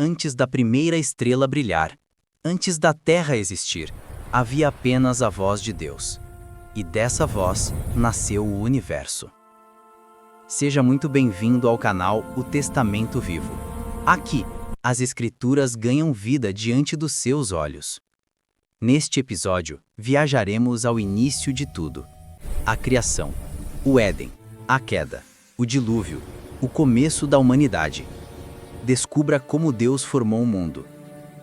antes da primeira estrela brilhar, antes da Terra existir, havia apenas a voz de Deus. E dessa voz nasceu o universo. Seja muito bem-vindo ao canal O Testamento Vivo. Aqui, as Escrituras ganham vida diante dos seus olhos. Neste episódio, viajaremos ao início de tudo. A criação, o Éden, a queda, o dilúvio, o começo da humanidade. Descubra como Deus formou o mundo,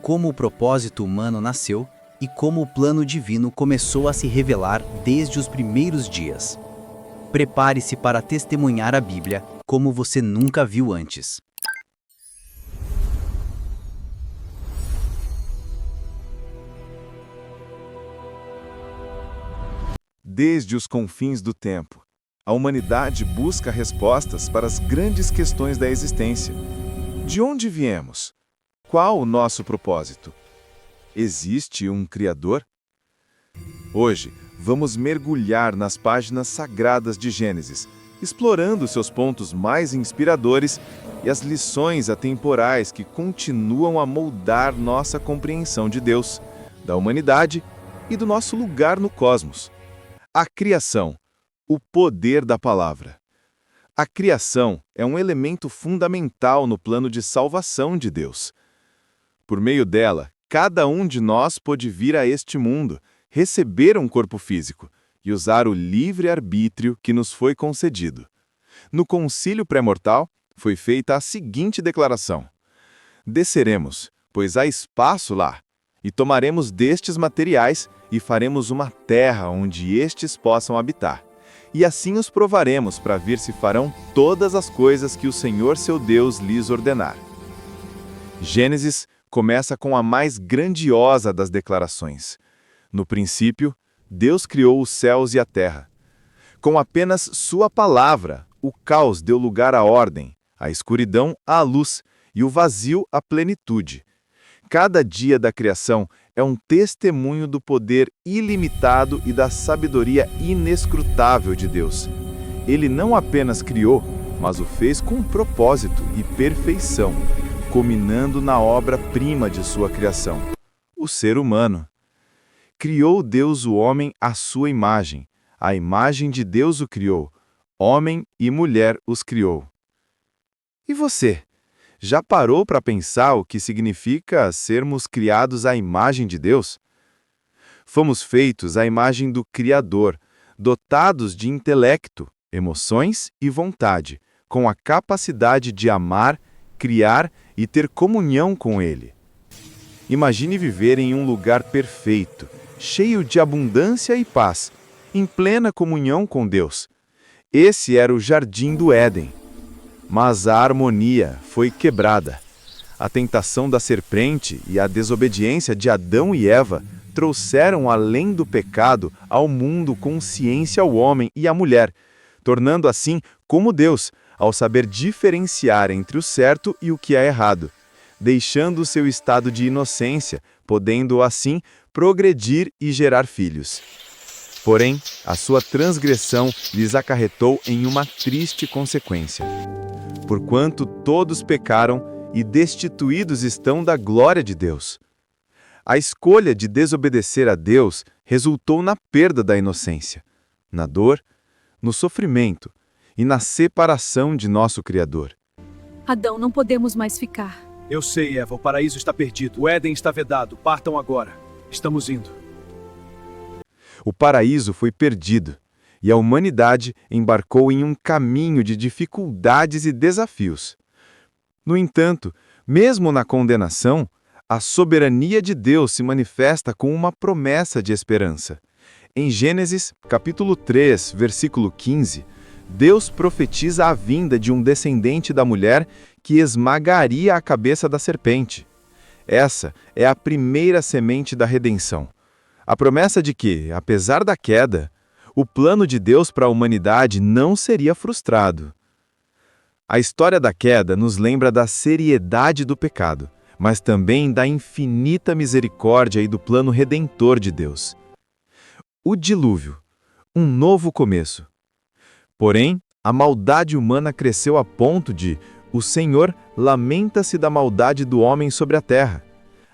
como o propósito humano nasceu e como o plano divino começou a se revelar desde os primeiros dias. Prepare-se para testemunhar a Bíblia como você nunca viu antes. Desde os confins do tempo, a humanidade busca respostas para as grandes questões da existência. De onde viemos? Qual o nosso propósito? Existe um Criador? Hoje, vamos mergulhar nas páginas sagradas de Gênesis, explorando seus pontos mais inspiradores e as lições atemporais que continuam a moldar nossa compreensão de Deus, da humanidade e do nosso lugar no cosmos. A criação, o poder da palavra. A criação é um elemento fundamental no plano de salvação de Deus. Por meio dela, cada um de nós pôde vir a este mundo, receber um corpo físico e usar o livre-arbítrio que nos foi concedido. No concílio pré-mortal, foi feita a seguinte declaração: desceremos, pois há espaço lá, e tomaremos destes materiais e faremos uma terra onde estes possam habitar. E assim os provaremos para ver se farão todas as coisas que o Senhor seu Deus lhes ordenar. Gênesis começa com a mais grandiosa das declarações. No princípio, Deus criou os céus e a terra. Com apenas sua palavra, o caos deu lugar à ordem, a escuridão à luz e o vazio à plenitude. Cada dia da criação é um testemunho do poder ilimitado e da sabedoria inescrutável de Deus. Ele não apenas criou, mas o fez com propósito e perfeição, culminando na obra-prima de sua criação, o ser humano. Criou Deus o homem à sua imagem, a imagem de Deus o criou, homem e mulher os criou. E você? Já parou para pensar o que significa sermos criados à imagem de Deus? Fomos feitos à imagem do Criador, dotados de intelecto, emoções e vontade, com a capacidade de amar, criar e ter comunhão com Ele. Imagine viver em um lugar perfeito, cheio de abundância e paz, em plena comunhão com Deus. Esse era o Jardim do Éden. Mas a harmonia foi quebrada. A tentação da serpente e a desobediência de Adão e Eva trouxeram além do pecado ao mundo consciência ao homem e à mulher, tornando assim como Deus, ao saber diferenciar entre o certo e o que é errado, deixando o seu estado de inocência, podendo assim progredir e gerar filhos. Porém, a sua transgressão lhes acarretou em uma triste consequência. Porquanto todos pecaram e destituídos estão da glória de Deus. A escolha de desobedecer a Deus resultou na perda da inocência, na dor, no sofrimento e na separação de nosso Criador. Adão, não podemos mais ficar. Eu sei, Eva, o paraíso está perdido. O Éden está vedado. Partam agora. Estamos indo. O paraíso foi perdido, e a humanidade embarcou em um caminho de dificuldades e desafios. No entanto, mesmo na condenação, a soberania de Deus se manifesta com uma promessa de esperança. Em Gênesis, capítulo 3, versículo 15, Deus profetiza a vinda de um descendente da mulher que esmagaria a cabeça da serpente. Essa é a primeira semente da redenção. A promessa de que, apesar da queda, o plano de Deus para a humanidade não seria frustrado. A história da queda nos lembra da seriedade do pecado, mas também da infinita misericórdia e do plano redentor de Deus. O dilúvio, um novo começo. Porém, a maldade humana cresceu a ponto de o Senhor lamenta-se da maldade do homem sobre a terra.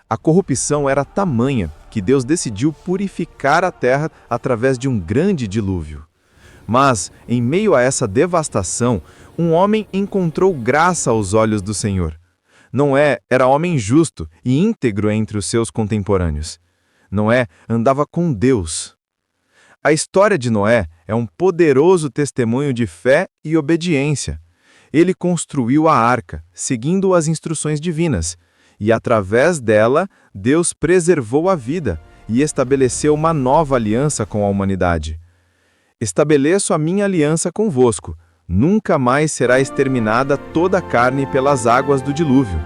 A corrupção era tamanha que Deus decidiu purificar a terra através de um grande dilúvio. Mas, em meio a essa devastação, um homem encontrou graça aos olhos do Senhor. Noé era homem justo e íntegro entre os seus contemporâneos. Noé andava com Deus. A história de Noé é um poderoso testemunho de fé e obediência. Ele construiu a arca, seguindo as instruções divinas, e através dela, Deus preservou a vida e estabeleceu uma nova aliança com a humanidade. Estabeleço a minha aliança convosco. Nunca mais será exterminada toda a carne pelas águas do dilúvio,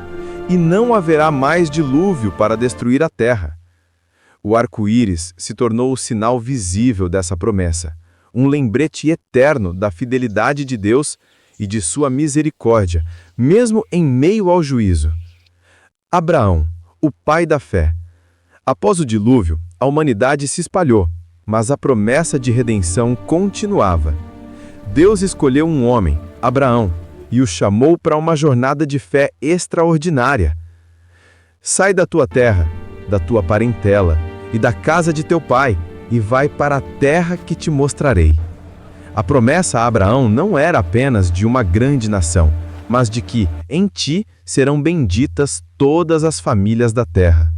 e não haverá mais dilúvio para destruir a terra. O arco-íris se tornou o sinal visível dessa promessa, um lembrete eterno da fidelidade de Deus e de sua misericórdia, mesmo em meio ao juízo. Abraão, o pai da fé. Após o dilúvio, a humanidade se espalhou, mas a promessa de redenção continuava. Deus escolheu um homem, Abraão, e o chamou para uma jornada de fé extraordinária. Sai da tua terra, da tua parentela e da casa de teu pai, e vai para a terra que te mostrarei. A promessa a Abraão não era apenas de uma grande nação, mas de que, em ti, serão benditas todas as famílias da terra.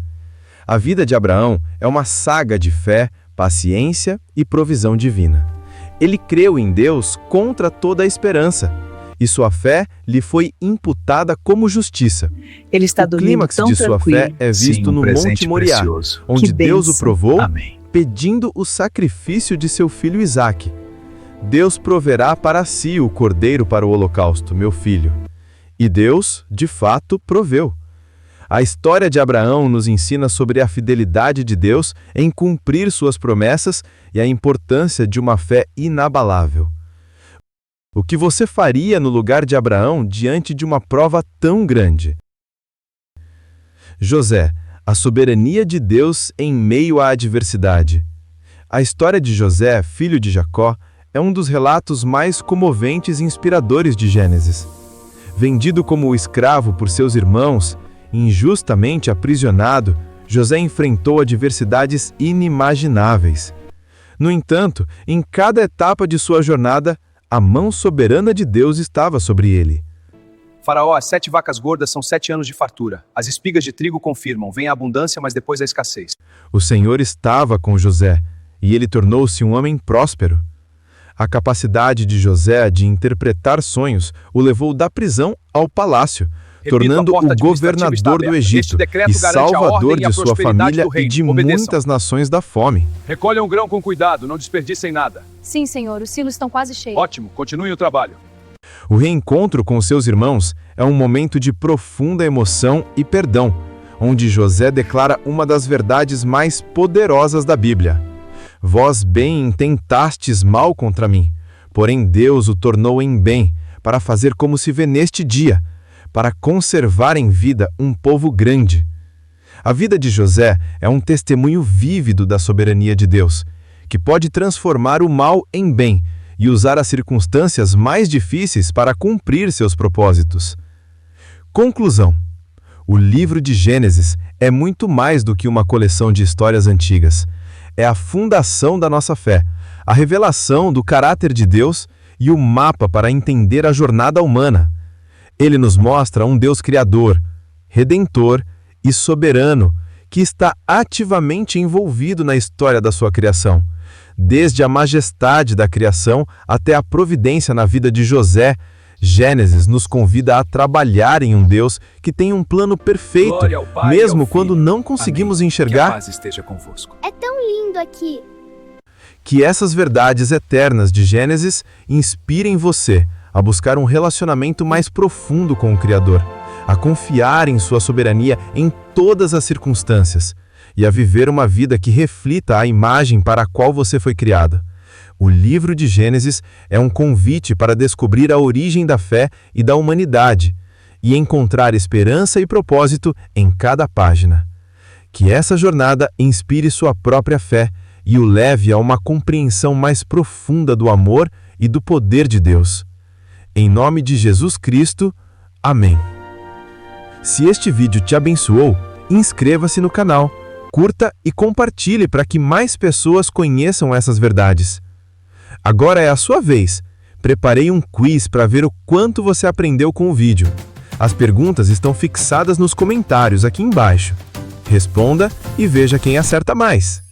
A vida de Abraão é uma saga de fé, paciência e provisão divina. Ele creu em Deus contra toda a esperança, e sua fé lhe foi imputada como justiça. Ele está O dormindo clímax tão de sua tranquilo. fé é visto Sim, no presente Monte Moriá, precioso. onde Que Deus o bênção. provou, Amém. pedindo o sacrifício de seu filho Isaque. Deus proverá para si o cordeiro para o holocausto, meu filho. E Deus, de fato, proveu. A história de Abraão nos ensina sobre a fidelidade de Deus em cumprir suas promessas e a importância de uma fé inabalável. O que você faria no lugar de Abraão diante de uma prova tão grande? José, a soberania de Deus em meio à adversidade. A história de José, filho de Jacó, é um dos relatos mais comoventes e inspiradores de Gênesis. Vendido como escravo por seus irmãos, injustamente aprisionado, José enfrentou adversidades inimagináveis. No entanto, em cada etapa de sua jornada, a mão soberana de Deus estava sobre ele. Faraó, as 7 vacas gordas são 7 anos de fartura. As espigas de trigo confirmam, vem a abundância, mas depois a escassez. O Senhor estava com José, e ele tornou-se um homem próspero. A capacidade de José de interpretar sonhos o levou da prisão ao palácio, Repito, tornando a porta o administrativa está governador do aberta. Egito Este decreto e garante a salvador ordem e a de sua prosperidade família do reino. e de Obedeçam. muitas nações da fome. Recolham o grão com cuidado, não desperdicem nada. Sim, senhor, os silos estão quase cheios. Ótimo, continuem o trabalho. O reencontro com seus irmãos é um momento de profunda emoção e perdão, onde José declara uma das verdades mais poderosas da Bíblia. Vós bem intentastes mal contra mim, porém Deus o tornou em bem, para fazer como se vê neste dia, para conservar em vida um povo grande. A vida de José é um testemunho vívido da soberania de Deus, que pode transformar o mal em bem e usar as circunstâncias mais difíceis para cumprir seus propósitos. Conclusão: o livro de Gênesis é muito mais do que uma coleção de histórias antigas. É a fundação da nossa fé, a revelação do caráter de Deus e o mapa para entender a jornada humana. Ele nos mostra um Deus criador, redentor e soberano, que está ativamente envolvido na história da sua criação. Desde a majestade da criação até a providência na vida de José, Gênesis nos convida a trabalhar em um Deus que tem um plano perfeito, Glória ao Pai e mesmo ao quando Filho. não conseguimos Amém. enxergar. Que a paz esteja convosco. É tão lindo aqui. Que essas verdades eternas de Gênesis inspirem você a buscar um relacionamento mais profundo com o Criador, a confiar em sua soberania em todas as circunstâncias e a viver uma vida que reflita a imagem para a qual você foi criado. O livro de Gênesis é um convite para descobrir a origem da fé e da humanidade e encontrar esperança e propósito em cada página. Que essa jornada inspire sua própria fé e o leve a uma compreensão mais profunda do amor e do poder de Deus. Em nome de Jesus Cristo, amém. Se este vídeo te abençoou, inscreva-se no canal, curta e compartilhe para que mais pessoas conheçam essas verdades. Agora é a sua vez. Preparei um quiz para ver o quanto você aprendeu com o vídeo. As perguntas estão fixadas nos comentários aqui embaixo. Responda e veja quem acerta mais.